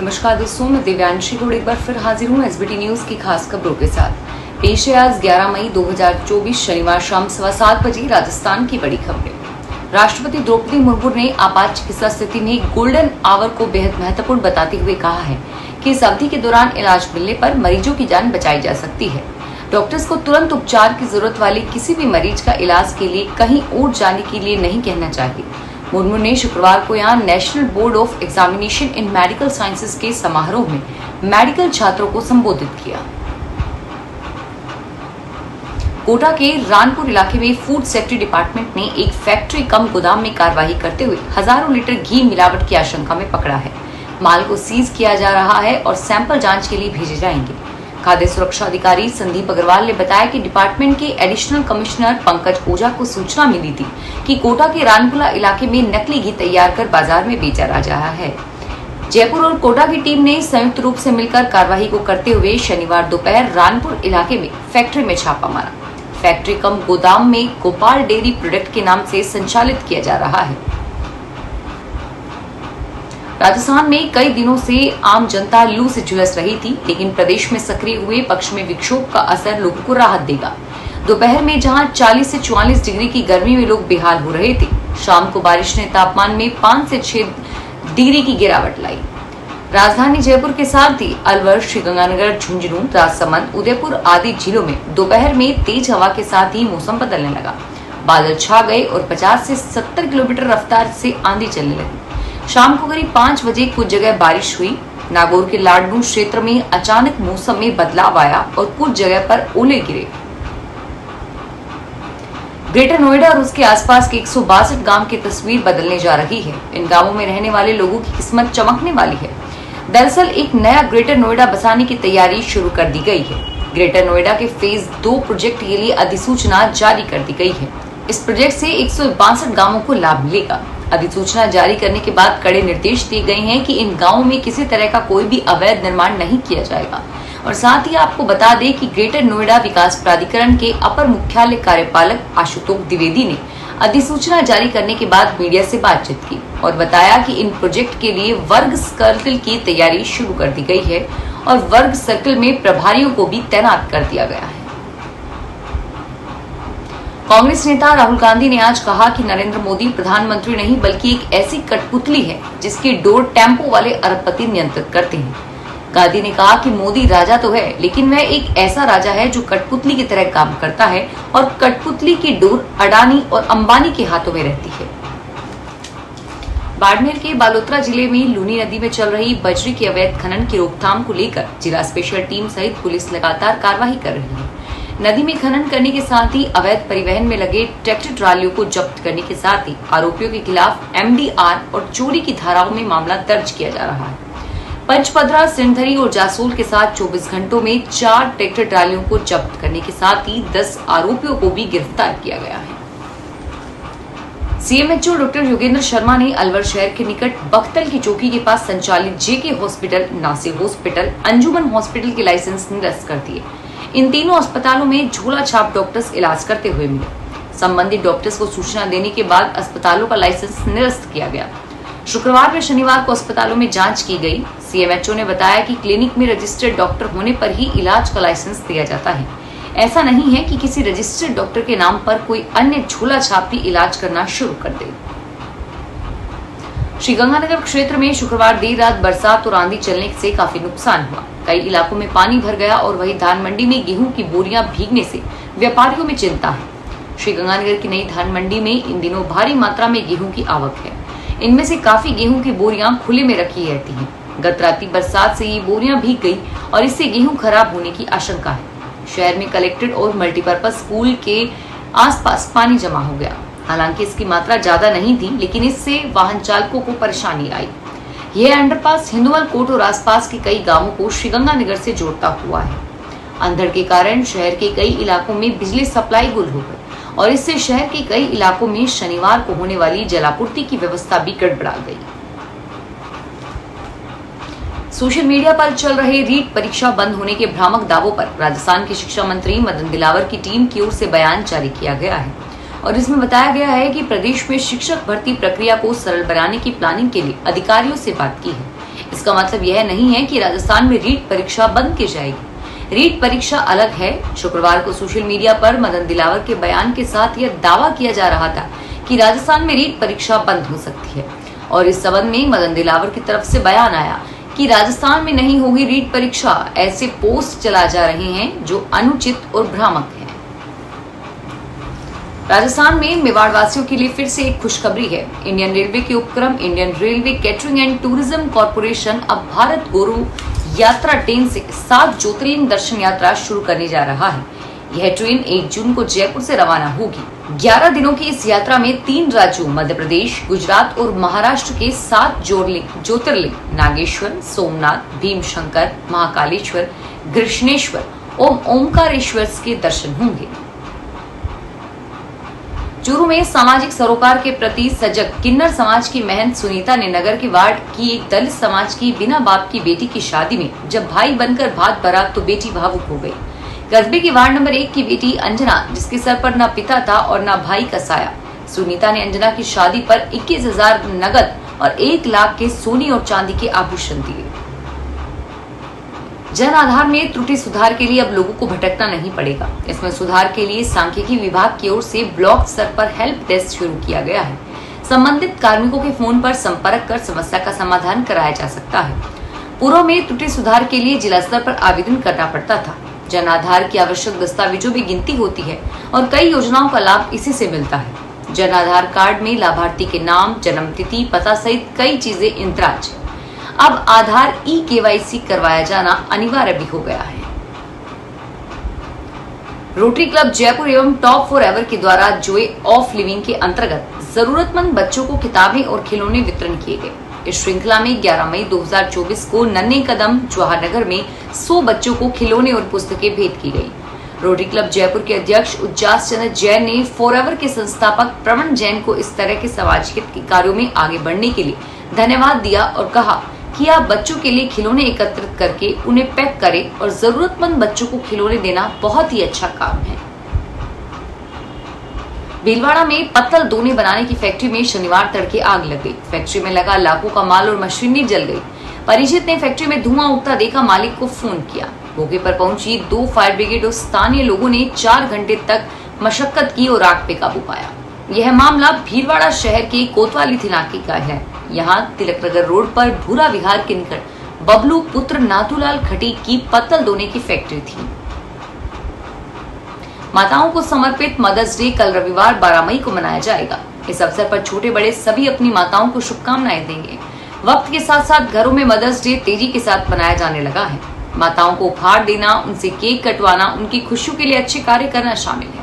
नमस्कार दोस्तों, मैं दिव्यांशी गोड़ एक बार फिर हाजिर हूँ एसबीटी न्यूज की खास खबरों के साथ। पेश है आज 11 मई 2024 शनिवार शाम 7:15 बजे राजस्थान की बड़ी खबरें। राष्ट्रपति द्रौपदी मुर्मू ने आपात चिकित्सा स्थिति में गोल्डन आवर को बेहद महत्वपूर्ण बताते हुए कहा है कि इस अवधि के दौरान इलाज मिलने पर मरीजों की जान बचाई जा सकती है। डॉक्टर्स को तुरंत उपचार की जरूरत वाले किसी भी मरीज का इलाज के लिए कहीं और जाने के लिए नहीं कहना चाहिए। मुर्मू ने शुक्रवार को यहां national board of examination in medical sciences के समारोह में मेडिकल छात्रों को संबोधित किया। कोटा के रानपुर इलाके में फूड सेफ्टी डिपार्टमेंट ने एक फैक्ट्री कम गोदाम में कार्रवाई करते हुए हजारों लीटर घी मिलावट की आशंका में पकड़ा है। माल को सीज किया जा रहा है और सैंपल जांच के लिए भेजे जाएंगे। खाद्य सुरक्षा अधिकारी संदीप अग्रवाल ने बताया कि डिपार्टमेंट के एडिशनल कमिश्नर पंकज ओझा को सूचना मिली थी कि कोटा के रानपुरा इलाके में नकली घी तैयार कर बाजार में बेचा जा रहा है। जयपुर और कोटा की टीम ने संयुक्त रूप से मिलकर कार्रवाई को करते हुए शनिवार दोपहर रानपुर इलाके में फैक्ट्री में छापा मारा। फैक्ट्री कम गोदाम में गोपाल डेयरी प्रोडक्ट के नाम से संचालित किया जा रहा है। राजस्थान में कई दिनों से आम जनता लू से झुलस रही थी, लेकिन प्रदेश में सक्रिय हुए पश्चिमी विक्षोभ का असर लोगों को राहत देगा। दोपहर में जहां 40 से 44 डिग्री की गर्मी में लोग बेहाल हो रहे थे, शाम को बारिश ने तापमान में 5 से 6 डिग्री की गिरावट लाई। राजधानी जयपुर के साथ ही अलवर, श्रीगंगानगर, झुंझुनू, राजसमंद, उदयपुर आदि जिलों में दोपहर में तेज हवा के साथ ही मौसम बदलने लगा। बादल छा गए और 50 से 70 किलोमीटर रफ्तार से आंधी चलने लगी। शाम को करीब 5 बजे कुछ जगह बारिश हुई। नागौर के लाडनू क्षेत्र में अचानक मौसम में बदलाव आया और कुछ जगह पर ओले गिरे। ग्रेटर नोएडा और उसके आसपास के 162 गांव की तस्वीर बदलने जा रही है। इन गांवों में रहने वाले लोगों की किस्मत चमकने वाली है। दरअसल एक नया ग्रेटर नोएडा बसाने की तैयारी शुरू कर दी गई है। ग्रेटर नोएडा के फेज 2 प्रोजेक्ट के लिए अधिसूचना जारी कर दी गई है। इस प्रोजेक्ट से 162 गांवों को लाभ मिलेगा। अधिसूचना जारी करने के बाद कड़े निर्देश दिए गए हैं कि इन गांवों में किसी तरह का कोई भी अवैध निर्माण नहीं किया जाएगा। और साथ ही आपको बता दें कि ग्रेटर नोएडा विकास प्राधिकरण के अपर मुख्यालय कार्यपालक आशुतोष द्विवेदी ने अधिसूचना जारी करने के बाद मीडिया से बातचीत की और बताया कि इन प्रोजेक्ट के लिए वर्ग सर्कल की तैयारी शुरू कर दी गई है और वर्ग सर्कल में प्रभारियों को भी तैनात कर दिया गया है। कांग्रेस नेता राहुल गांधी ने आज कहा कि नरेंद्र मोदी प्रधानमंत्री नहीं बल्कि एक ऐसी कठपुतली है जिसकी डोर टेम्पो वाले अरबपति नियंत्रित करते हैं। गांधी ने कहा कि मोदी राजा तो है, लेकिन वह एक ऐसा राजा है जो कठपुतली की तरह काम करता है और कठपुतली की डोर अडानी और अंबानी के हाथों में रहती है। बाड़मेर के बालोतरा जिले में लूनी नदी में चल रही बजरी के अवैध खनन की रोकथाम को लेकर जिला स्पेशल टीम सहित पुलिस लगातार कार्रवाई कर रही है। नदी में खनन करने के साथ ही अवैध परिवहन में लगे ट्रैक्टर ट्रालियों को जब्त करने के साथ ही आरोपियों के खिलाफ एमडीआर और चोरी की धाराओं में मामला दर्ज किया जा रहा है। पंचपदरा, सिंधरी और जासोल के साथ 24 घंटों में 4 ट्रैक्टर ट्रालियों को जब्त करने के साथ ही 10 आरोपियों को भी गिरफ्तार किया गया है। सीएमएचओ डॉक्टर योगेंद्र शर्मा ने अलवर शहर के निकट बख्तल की चौकी के पास संचालित जेके हॉस्पिटल, नासिर हॉस्पिटल, अंजुमन हॉस्पिटल के लाइसेंस निरस्त कर दिए। इन तीनों अस्पतालों में झोला छाप डॉक्टर्स इलाज करते हुए मिले। संबंधित डॉक्टर्स को सूचना देने के बाद अस्पतालों का लाइसेंस निरस्त किया गया। शुक्रवार व शनिवार को अस्पतालों में जांच की गई। सीएमएचओ ने बताया कि क्लिनिक में रजिस्टर्ड डॉक्टर होने पर ही इलाज का लाइसेंस दिया जाता है। ऐसा नहीं है कि किसी रजिस्टर्ड डॉक्टर के नाम पर कोई अन्य झोला छाप भी इलाज करना शुरू कर दे। श्रीगंगानगर क्षेत्र में शुक्रवार देर रात बरसात और आंधी चलने से काफी नुकसान हुआ। कई इलाकों में पानी भर गया और वहीं धान मंडी में गेहूं की बोरियां भीगने से व्यापारियों में चिंता है। श्रीगंगानगर की नई धान मंडी में इन दिनों भारी मात्रा में गेहूं की आवक है। इनमें से काफी गेहूं की बोरियां खुले में रखी रहती हैं। गत राती बरसात से ये बोरियां भीग गई और इससे गेहूं खराब होने की आशंका है। शहर में कलेक्टेड और मल्टीपर्पज स्कूल के आसपास पानी जमा हो गया। हालांकि इसकी मात्रा ज्यादा नहीं थी, लेकिन इससे वाहन चालकों को परेशानी आई। यह अंडरपास हिंदुवल कोट और आसपास के कई गांवों को श्रीगंगानगर से जोड़ता हुआ है। अंधड़ के कारण शहर के कई इलाकों में बिजली सप्लाई गुल हो गई और इससे शहर के कई इलाकों में शनिवार को होने वाली जलापूर्ति की व्यवस्था भी गड़बड़ा गई। सोशल मीडिया पर चल रहे रीट परीक्षा बंद होने के भ्रामक दावों पर राजस्थान के शिक्षा मंत्री मदन दिलावर की टीम की ओर से बयान जारी किया गया है और इसमें बताया गया है कि प्रदेश में शिक्षक भर्ती प्रक्रिया को सरल बनाने की प्लानिंग के लिए अधिकारियों से बात की है। इसका मतलब यह नहीं है कि राजस्थान में रीट परीक्षा बंद की जाएगी। रीट परीक्षा अलग है। शुक्रवार को सोशल मीडिया पर मदन दिलावर के बयान के साथ यह दावा किया जा रहा था कि राजस्थान में रीट परीक्षा बंद हो सकती है और इस संबंध में मदन दिलावर की तरफ से बयान आया कि राजस्थान में नहीं होगी रीट परीक्षा। ऐसे पोस्ट चला जा रहे हैं जो अनुचित और भ्रामक है। राजस्थान में मेवाड़ वासियों के लिए फिर से एक खुशखबरी है। इंडियन रेलवे के उपक्रम Indian railway catering and tourism corporation अब भारत गौरव यात्रा ट्रेन से 7 ज्योतिर्लिंग दर्शन यात्रा शुरू करने जा रहा है। यह ट्रेन 1 जून को जयपुर से रवाना होगी। 11 दिनों की इस यात्रा में 3 राज्यों मध्य प्रदेश, गुजरात और महाराष्ट्र के 7 ज्योतिर्लिंग नागेश्वर, सोमनाथ, भीमशंकर, महाकालेश्वर, कृष्णेश्वर और ओमकारेश्वर के दर्शन होंगे। चूरू में सामाजिक सरोकार के प्रति सजग किन्नर समाज की महंत सुनीता ने नगर के वार्ड की एक दलित समाज की बिना बाप की बेटी की शादी में जब भाई बनकर भात भरा तो बेटी भावुक हो गई। कस्बे के वार्ड नंबर 1 की बेटी अंजना, जिसके सर पर न पिता था और न भाई का साया, सुनीता ने अंजना की शादी पर 21,000 नगद और 1 लाख के सोने और चांदी के आभूषण दिए। जन आधार में त्रुटि सुधार के लिए अब लोगों को भटकना नहीं पड़ेगा। इसमें सुधार के लिए सांख्यिकी विभाग की ओर से ब्लॉक स्तर पर हेल्प डेस्क शुरू किया गया है। संबंधित कार्मिकों के फोन पर संपर्क कर समस्या का समाधान कराया जा सकता है। पूर्व में त्रुटि सुधार के लिए जिला स्तर पर आवेदन करना पड़ता था। जन आधार की आवश्यक दस्तावेजों में गिनती होती है और कई योजनाओं का लाभ इसी से मिलता है। जन आधार कार्ड में लाभार्थी के नाम, जन्म तिथि, पता सहित कई चीजें इंद्राज। अब आधार KYC करवाया जाना अनिवार्य भी हो गया है। रोटरी क्लब जयपुर एवं टॉप फॉर एवर के द्वारा जॉय ऑफ लिविंग के अंतर्गत जरूरतमंद बच्चों को किताबें और खिलौने वितरण किए गए। इस श्रृंखला में 11 मई 2024 को नन्हे कदम जवाहर नगर में 100 बच्चों को खिलौने और पुस्तकें भेंट की गई। रोटरी क्लब जयपुर के अध्यक्ष उज्जास चंद्र जैन ने फॉरएवर के संस्थापक प्रवण जैन को इस तरह के समाज हित के कार्यों में आगे बढ़ने के लिए धन्यवाद दिया और कहा कि आप बच्चों के लिए खिलौने एकत्रित करके उन्हें पैक करें और जरूरतमंद बच्चों को खिलौने देना बहुत ही अच्छा काम है। भीलवाड़ा में पत्तल दोने बनाने की फैक्ट्री में शनिवार तड़के आग लग गई। फैक्ट्री में लगा लाखों का माल और मशीनरी जल गई। परिचित ने फैक्ट्री में धुआं उठता देखा मालिक को फोन किया। मौके पर पहुंची 2 फायर ब्रिगेड और स्थानीय लोगों ने 4 घंटे तक मशक्कत की और आग पे काबू पाया। यह मामला भीलवाड़ा शहर के कोतवाली इलाके का है। यहाँ तिलकनगर रोड पर भूरा विहार के निकट बबलू पुत्र नाथूलाल खटी की पत्तल दोने की फैक्ट्री थी। माताओं को समर्पित मदर्स डे कल रविवार 12 मई को मनाया जाएगा। इस अवसर पर छोटे बड़े सभी अपनी माताओं को शुभकामनाएं देंगे। वक्त के साथ साथ घरों में मदर्स डे तेजी के साथ मनाया जाने लगा है। माताओं को उपहार देना, उनसे केक कटवाना, उनकी खुशियों के लिए अच्छे कार्य करना शामिल है।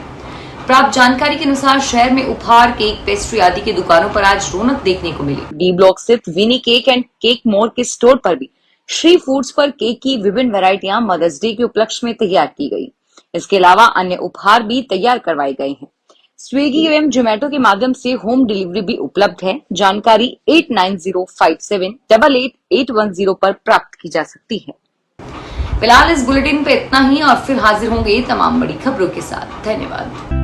प्राप्त जानकारी के अनुसार शहर में उपहार, केक, पेस्ट्री आदि की दुकानों पर आज रौनक देखने को मिली। डी ब्लॉक स्थित विनी केक एंड केक मोर के स्टोर पर भी श्री फूड्स पर केक की विभिन्न वैरायटियां मदर्स डे के उपलक्ष्य में तैयार की गई। इसके अलावा अन्य उपहार भी तैयार करवाए गए हैं। स्विगी एवं जोमेटो के माध्यम से होम डिलीवरी भी उपलब्ध है। जानकारी 8905788810 पर प्राप्त की जा सकती है। फिलहाल इस बुलेटिन पे इतना ही और फिर हाजिर होंगे तमाम बड़ी खबरों के साथ। धन्यवाद।